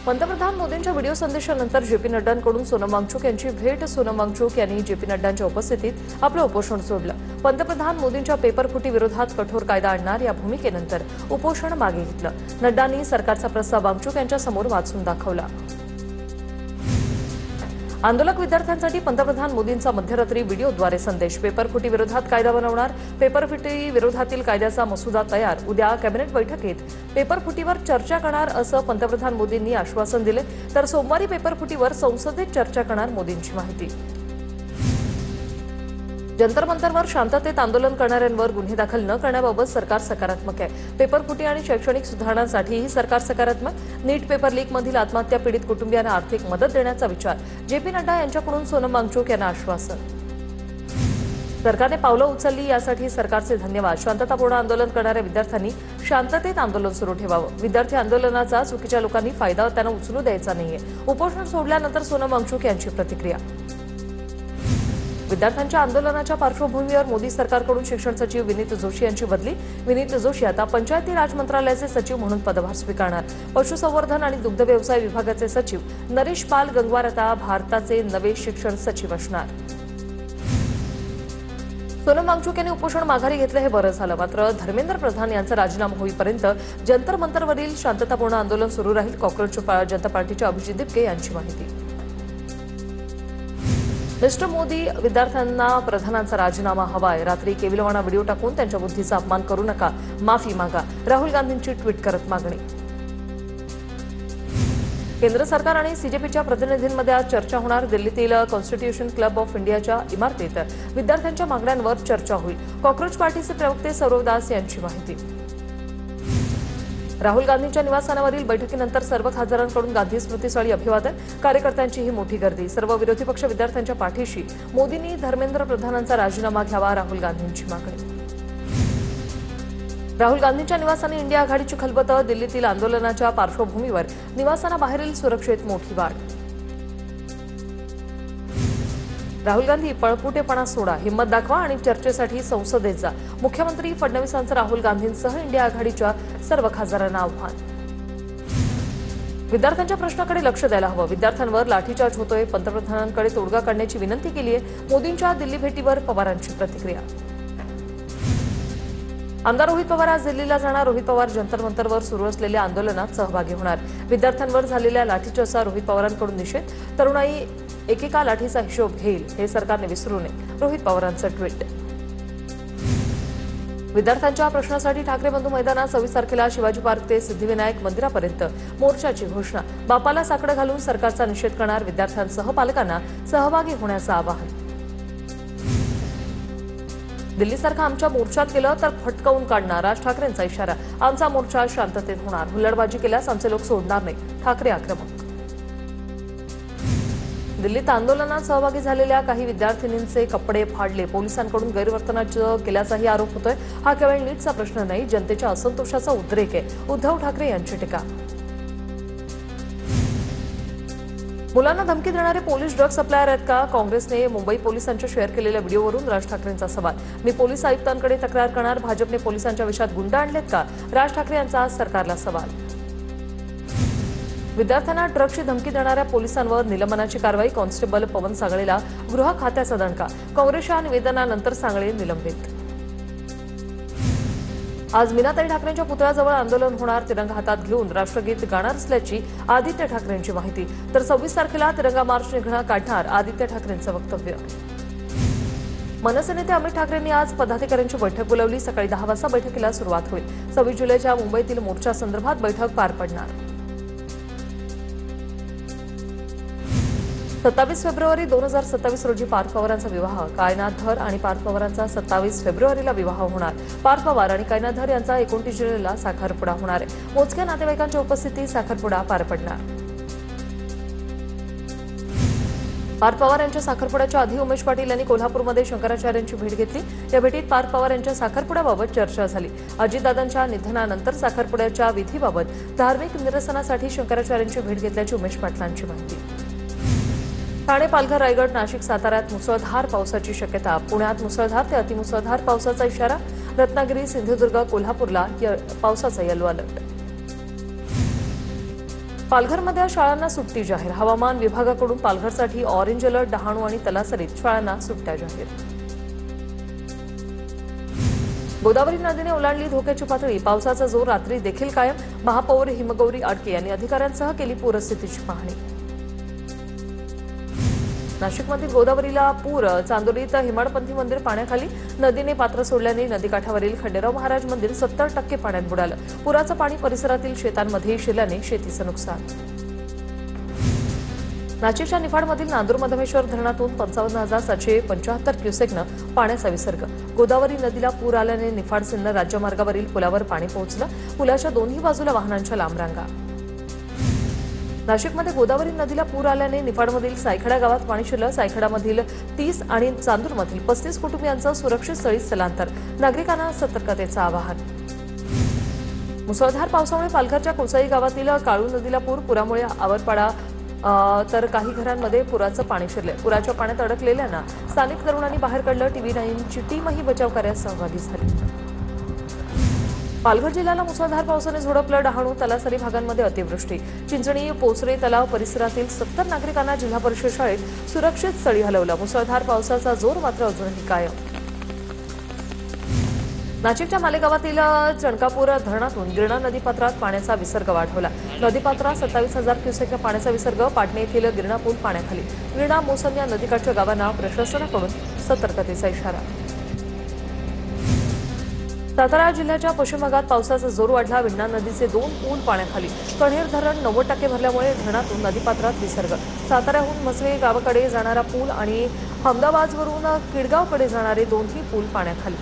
पंतप्रधान मोदींच्या video संदेशानंतर JP नड्डांकडून Sonam Wangchuk यांची भेट. सोनम वांगचुक यांनी जेपी नड्डांच्या उपस्थितीत आपलं उपोषण सोडलं. पंतप्रधान मोदींच्या पेपरफुटी विरोधात कठोर कायदा आणणार या भूमिकेनंतर उपोषण मागे घेतलं. नड्डांनी सरकारचा प्रस्ताव वांगचुक यांच्यासमोर वाचून दाखवला. आंदोलक विद्यार्थ्यांसाठी पंतप्रधान मोदींचा मध्यरात्री व्हिडिओद्वारे संदेश. पेपरफुटी विरोधात कायदा बनवणार. पेपरफुटी विरोधातील कायद्याचा मसुदा तयार. उद्या कॅबिनेट बैठकीत पेपरफुटीवर चर्चा करणार असं पंतप्रधान मोदींनी आश्वासन दिले. तर सोमवारी पेपरफुटीवर संसदेत चर्चा करणार मोदींची माहिती. जंतर मंतरवर शांततेत आंदोलन करणाऱ्यांवर गुन्हे दाखल न करण्याबाबत सरकार सकारात्मक आहे. पेपरफुटी आणि शैक्षणिक सुधारणांसाठीही सरकार सकारात्मक. नीट पेपर लीकमधील आत्महत्या पीडित कुटुंबियांना आर्थिक मदत देण्याचा विचार. जेपी नड्डा यांच्याकडून सोनम वांगचुक यांना आश्वासन. सरकारने पावलं उचलली यासाठी सरकारचे धन्यवाद. शांततापूर्ण आंदोलन करणाऱ्या विद्यार्थ्यांनी शांततेत आंदोलन सुरू ठेवावं. विद्यार्थी आंदोलनाचा चुकीच्या लोकांनी फायदा त्यांना उचलू द्यायचा नाहीये. उपोषण सोडल्यानंतर सोनम वांगचुक यांची प्रतिक्रिया. विद्यार्थ्यांच्या आंदोलनाच्या पार्श्वभूमीवर मोदी सरकारकडून शिक्षण सचिव विनीत जोशी यांची बदली. विनीत जोशी आता पंचायती राज मंत्रालयाचे सचिव म्हणून पदभार स्वीकारणार. पशुसंवर्धन आणि दुग्ध व्यवसाय विभागाचे सचिव नरेश पाल गंगवार आता भारताचे नवे शिक्षण सचिव असणार. सोनम वांगचुक यांनी उपोषण माघारी घेतलं हे बरं झालं. मात्र धर्मेंद्र प्रधान यांचा राजीनामा होईपर्यंत जंतर मंतरवरील शांततापूर्ण आंदोलन सुरू राहील. कॉक्रोच जनता पार्टीच्या अभिजित दिपके यांची माहिती. मिस्टर मोदी, विद्यार्थ्यांना प्रधानांचा राजीनामा हवाय. रात्री केविलवाणा व्हिडिओ टाकून त्यांच्या बुद्धीचा अपमान करू नका, माफी मागा. राहुल गांधींची ट्विट करत मागणी. केंद्र सरकार आणि सीजेपीच्या प्रतिनिधींमध्ये आज चर्चा होणार. दिल्लीतील कॉन्स्टिट्यूशन क्लब ऑफ इंडियाच्या इमारतीत विद्यार्थ्यांच्या मागण्यांवर चर्चा होईल. कॉक्रोच पार्टीचे प्रवक्ते सौरव दास यांची माहिती. राहुल गांधींच्या निवासस्थानावरील बैठकीनंतर सर्व खासदारांकडून गांधी स्मृतीस्थळी अभिवादन. कार्यकर्त्यांचीही मोठी गर्दी. सर्व विरोधी पक्ष विद्यार्थ्यांच्या पाठीशी. मोदींनी धर्मेंद्र प्रधानांचा राजीनामा घ्यावा, राहुल गांधींची मागणी. राहुल गांधींच्या निवासाने इंडिया आघाडीची खलबत. दिल्लीतील आंदोलनाच्या पार्श्वभूमीवर निवासानाबाहेरील सुरक्षेत मोठी वाढ. राहुल गांधी, पळपुटेपणा सोडा, हिंमत दाखवा आणि चर्चेसाठी संसदेत जा. मुख्यमंत्री फडणवीसांचं राहुल गांधींसह इंडिया आघाडीच्या सर्व खासदारांना आव्हान. विद्यार्थ्यांच्या प्रश्नाकडे लक्ष द्यायला हवं. विद्यार्थ्यांवर लाठीचार्ज होतोय. पंतप्रधानांकडे तोडगा काढण्याची विनंती केली आहे. मोदींच्या दिल्ली भेटीवर पवारांची प्रतिक्रिया. आमदार रोहित पवार आज दिल्लीला जाणार. रोहित पवार जंतर मंतरवर सुरू असलेल्या आंदोलनात सहभागी होणार. विद्यार्थ्यांवर झालेल्या लाठीचार्जचा रोहित पवारांकडून निषेध. तरुणाई एकेका लाठीचा हिशोब घेईल, हे सरकारने विसरू नये, रोहित पवारांचं ट्विट. विद्यार्थ्यांच्या प्रश्नासाठी ठाकरे बंधू मैदानात 26 तारखेला शिवाजी पार्क ते सिद्धिविनायक मंदिरापर्यंत मोर्चाची घोषणा. बापाला साकडं घालून सरकारचा निषेध करणार. विद्यार्थ्यांसह पालकांना सहभागी होण्याचं आवाहन. दिल्लीसारखा आमच्या मोर्चात केलं तर फटकावून काढणार, राज ठाकरेंचा इशारा. आमचा मोर्चा शांततेत होणार. हुल्लडबाजी केल्यास आमचे लोक सोडणार नाही, ठाकरे आक्रमक. दिल्लीत आंदोलनात सहभागी झालेल्या काही विद्यार्थिनींचे कपडे फाडले. पोलिसांकडून गैरवर्तनाचं केल्याचाही आरोप होतोय. हा केवळ नीटचा प्रश्न नाही, जनतेच्या असंतोषाचा उद्रेक आहे, उद्धव ठाकरे यांची टीका. मुलांना धमकी देणारे पोलीस ड्रग सप्लायर आहेत का? काँग्रेसने मुंबई पोलिसांच्या शेअर केलेल्या व्हिडिओवरून राज ठाकरेंचा सवाल. मी पोलीस आयुक्तांकडे तक्रार करणार. भाजपने पोलिसांच्या विषयात गुंड आणलेत का? राज ठाकरे यांचा सरकारला सवाल. विद्यार्थ्यांना ड्रग्सची धमकी देणाऱ्या पोलिसांवर निलंबनाची कारवाई. कॉन्स्टेबल पवन सागळेला गृह खात्याचा दणका. काँग्रेसच्या निवेदनानंतर सागळे निलंबित. आज मीनाताई ठाकरेंच्या पुतळ्याजवळ आंदोलन होणार. तिरंगा हातात घेऊन राष्ट्रगीत गाणार असल्याची आदित्य ठाकरेंची माहिती. तर 26 तारखेला तिरंगा मार्च काढणार, आदित्य ठाकरेंचं वक्तव्य. मनसे नेते अमित ठाकरेंनी आज पदाधिकाऱ्यांची बैठक बोलावली. सकाळी 10 वाजता बैठकीला सुरुवात होईल. 26 जुलैच्या मुंबईतील मोर्चासंदर्भात बैठक पार पडणार. 27 फेब्रुवारी 2027 रोजी पार्थ पवारांचा विवाह. कायनाथ धर आणि पार्थ पवारांचा 27 फेब्रुवारीला विवाह होणार. पार्थ पवार आणि कायनाथ धर यांचा 29 जुलैला साखरपुडा होणार आहे. मोजक्या नातेवाईकांच्या उपस्थितीत साखरपुडा पार पडणार. पार्थ पवार यांच्या साखरपुड्याच्या आधी उमेश पाटील यांनी कोल्हापूरमध्ये शंकराचार्यांची भेट घेतली. या भेटीत पार्थ पवार यांच्या साखरपुड्याबाबत चर्चा झाली. अजितदादांच्या निधनानंतर साखरपुड्याच्या विधीबाबत धार्मिक निरसनासाठी शंकराचार्यांची भेट घेतल्याची उमेश पाटलांची माहिती. ठाणे, पालघर, रायगड, नाशिक, साताऱ्यात मुसळधार पावसाची शक्यता. पुण्यात मुसळधार ते अतिमुसळधार पावसाचा इशारा. रत्नागिरी, सिंधुदुर्ग, कोल्हापूरला पावसाचा येलो अलर्ट. पालघरमध्ये शाळांना सुट्टी जाहीर. हवामान विभागाकडून पालघरसाठी ऑरेंज अलर्ट. डहाणू आणि तलासरीत शाळांना सुट्ट्या जाहीर. गोदावरी नदीने ओलांडली धोक्याची पातळी. पावसाचा जोर रात्री देखील कायम. महापौर हिमगौरी आडके यांनी अधिकाऱ्यांसह केली पूरस्थितीची पाहणी. नाशिकमधील गोदावरीला पूर. चांदोलीत हेमाडपंथी मंदिर पाण्याखाली. नदीने पात्र सोडल्याने नदीकाठावरील खंडेराव महाराज मंदिर 70% पाण्यात बुडालं. पुराचं पाणी परिसरातील शेतांमध्ये शिरल्याने शेतीचं नुकसान. नाशिकच्या निफाडमधील नांदूर मधमेश्वर धरणातून 55,775 क्युसेकनं पाण्याचा विसर्ग. गोदावरी नदीला पूर आल्याने निफाड सिन्नर राज्यमार्गावरील पुलावर पाणी पोहोचलं. पुलाच्या दोन्ही बाजूला वाहनांच्या लांब रांगा. नाशिकमध्ये गोदावरी नदीला पूर आल्याने निफाडमधील सायखडा गावात पाणी शिरलं. सायखडामधील 30 आणि चांदूरमधील 35 कुटुंबियांचं सुरक्षित स्थळी स्थलांतर. नागरिकांना सतर्कतेचं आवाहन. मुसळधार पावसामुळे पालघरच्या कोसाई गावातील काळू नदीला पूर. पुरामुळे आवरपाडा तर काही घरांमध्ये पुराचं पाणी शिरले. पुराच्या पाण्यात अडकलेल्यांना स्थानिक तरुणांनी बाहेर काढलं. TV 9ची टीमही बचाव कार्यात सहभागी झाली. पालघर जिल्ह्याला मुसळधार पावसाने झोडपलं. डहाणू तलासरी भागांमध्ये अतिवृष्टी. चिंचणी पोसरे तलाव परिसरातील 70 नागरिकांना जिल्हा परिषद शाळेत सुरक्षित स्थळी हलवलं. मुसळधार पावसाचा जोर मात्र अजूनही कायम. नाशिकच्या मालेगावातील चणकापूर धरणातून गिरणा नदीपात्रात पाण्याचा विसर्ग वाढवला. नदीपात्रात 27,000 क्युसेक पाण्याचा विसर्ग. पाटणे येथील गिरणा पूल पाण्याखाली. गिरणा मोसम या नदीकाठच्या गावांना प्रशासनाकडून सतर्कतेचा इशारा. सातारा जिल्ह्याच्या पश्चिम भागात पावसाचा जोर वाढला. विण्णा नदीचे 2 पूल पाण्याखाली. कण्हेर धरण 90% भरल्यामुळे धरणातून नदीपात्रात विसर्ग. साताऱ्याहून म्हसवे गावाकडे जाणारा पूल आणि अहमदाबादवरून किडगावकडे जाणारे दोन्ही पूल पाण्याखाली.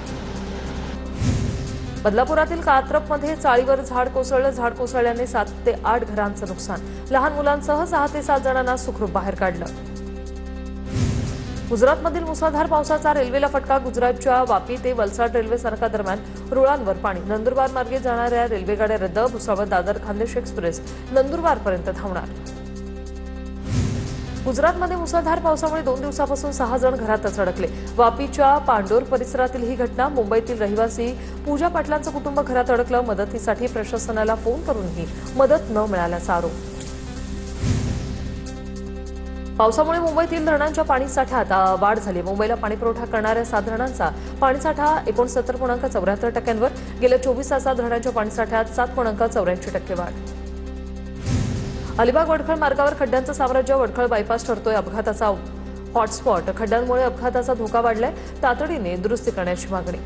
बदलापुरातील कात्रपमध्ये चाळीवर झाड कोसळलं. झाड कोसळल्याने 7 ते 8 घरांचं नुकसान. लहान मुलांसह 6 ते 7 जणांना सुखरूप बाहेर काढलं. गुजरातमधील मुसळधार पावसाचा रेल्वेला फटका. गुजरातच्या वापी ते वलसाड रेल्वे स्थानकादरम्यान रुळांवर पाणी. नंदुरबार मार्गे जाणाऱ्या रेल्वेगाड्या रद्द. भुसावळ दादर खान्देश एक्सप्रेस नंदुरबारपर्यंत धावणार. गुजरातमध्ये मुसळधार पावसामुळे 2 दिवसापासून 6 जण घरातच अडकले. वापीच्या पांडोर परिसरातील ही घटना. मुंबईतील रहिवासी पूजा पाटलांचं कुटुंब घरात अडकलं. मदतीसाठी प्रशासनाला फोन करूनही मदत न मिळाल्याचा आरोप. पावसामुळे मुंबईतील धरणांच्या पाणीसाठ्यात वाढ झाली. मुंबईला पाणीपुरवठा करणाऱ्या 7 धरणांचा पाणीसाठा 69.74%वर. गेल्या 24 तासात धरणांच्या पाणीसाठ्यात 7.84% वाढ. अलिबाग वडखळ मार्गावर खड्ड्यांचं साम्राज्य. वडखळ बायपास ठरतोय अपघाताचा हॉटस्पॉट. खड्ड्यांमुळे अपघाताचा धोका वाढलाय. तातडीने दुरुस्ती करण्याची मागणी.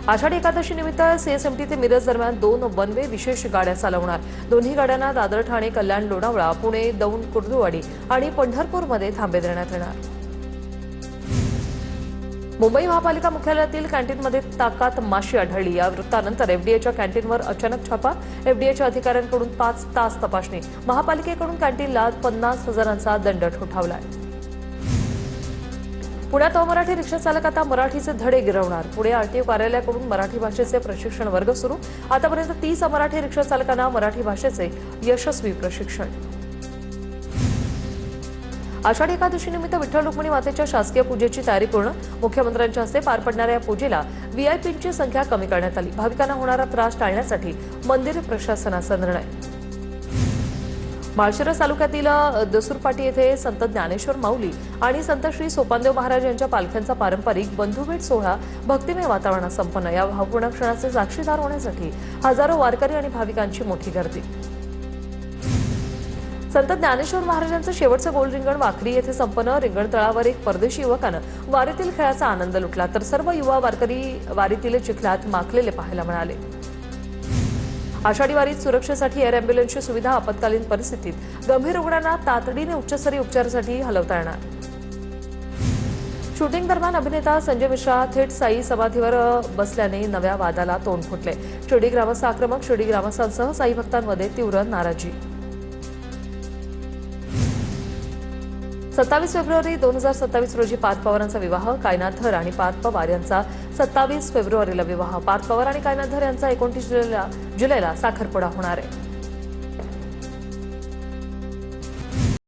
आषाढी एकादशी निमित्त CSMT ते मिरज दरम्यान 2 वन वे विशेष गाड्या चालवणार. दोन्ही गाड्यांना दादर, ठाणे, कल्याण, लोणावळा, पुणे, दौंड, कुर्डुवाडी आणि पंढरपूरमध्ये थांबे देण्यात येणार. मुंबई महापालिका मुख्यालयातील कॅन्टीनमध्ये ताकात माशी आढळली. या वृत्तानंतर FDAच्या कॅन्टीनवर अचानक छापा. FDAच्या अधिकाऱ्यांकडून 5 तास तपासणी. महापालिकेकडून कॅन्टीनला 50,000चा दंड ठोठावलाय. पुण्यात अमराठी रिक्षा चालक आता मराठीचे धडे गिरवणार. पुणे RTO कार्यालयाकडून मराठी भाषेचे प्रशिक्षण वर्ग सुरू. आतापर्यंत 30 अमराठी रिक्षा चालकांना मराठी भाषेचे यशस्वी प्रशिक्षण. आषाढी एकादशी निमित्त विठ्ठल रुक्मिणी मातेच्या शासकीय पूजेची तयारी पूर्ण. मुख्यमंत्र्यांच्या हस्ते पार पडणाऱ्या या पूजेला VIPंची संख्या कमी करण्यात आली. भाविकांना होणारा त्रास टाळण्यासाठी मंदिर प्रशासनाचा निर्णय. माळशिरस तालुक्यातील दसूरपाटी येथे संत ज्ञानेश्वर माऊली आणि संत श्री सोपानदेव महाराज यांच्या पालख्यांचा पारंपरिक बंधुभेट सोहळा भक्तिमय वातावरणात संपन्न. या भावपूर्ण क्षणाचे साक्षीदार होण्यासाठी हजारो वारकरी आणि भाविकांची मोठी गर्दी. संत ज्ञानेश्वर महाराजांचं शेवटचं गोल रिंगण वाखरी येथे संपन्न. रिंगण तळावर एक परदेशी युवकानं वारीतील खेळाचा आनंद लुटला, तर सर्व युवा वारकरी वारीतील चिखलात माखलेले पाहायला मिळाले. आषाढी वारीत सुरक्षेसाठी एअर अँब्युलन्सची सुविधा. आपत्कालीन परिस्थितीत गंभीर रुग्णांना तातडीने उच्चस्तरीय उपचारासाठी हलवता येणार. शूटिंग दरम्यान अभिनेता संजय मिश्रा थेट साई समाधीवर बसल्याने नव्या वादाला तोंड फुटले. शिर्डी ग्रामस्थ आक्रमक. शिर्डी ग्रामस्थांसह साई भक्तांमध्ये तीव्र नाराजी. 27 फेब्रुवारी 2027 रोजी पार्थ पवारांचा विवाह. कायनाथ धर आणि पार्थ पवार यांचा 27 फेब्रुवारीला विवाह. पार्थ पवार आणि कायनाथ धर यांचा 29 जुलैला साखरपुडा होणार आहे.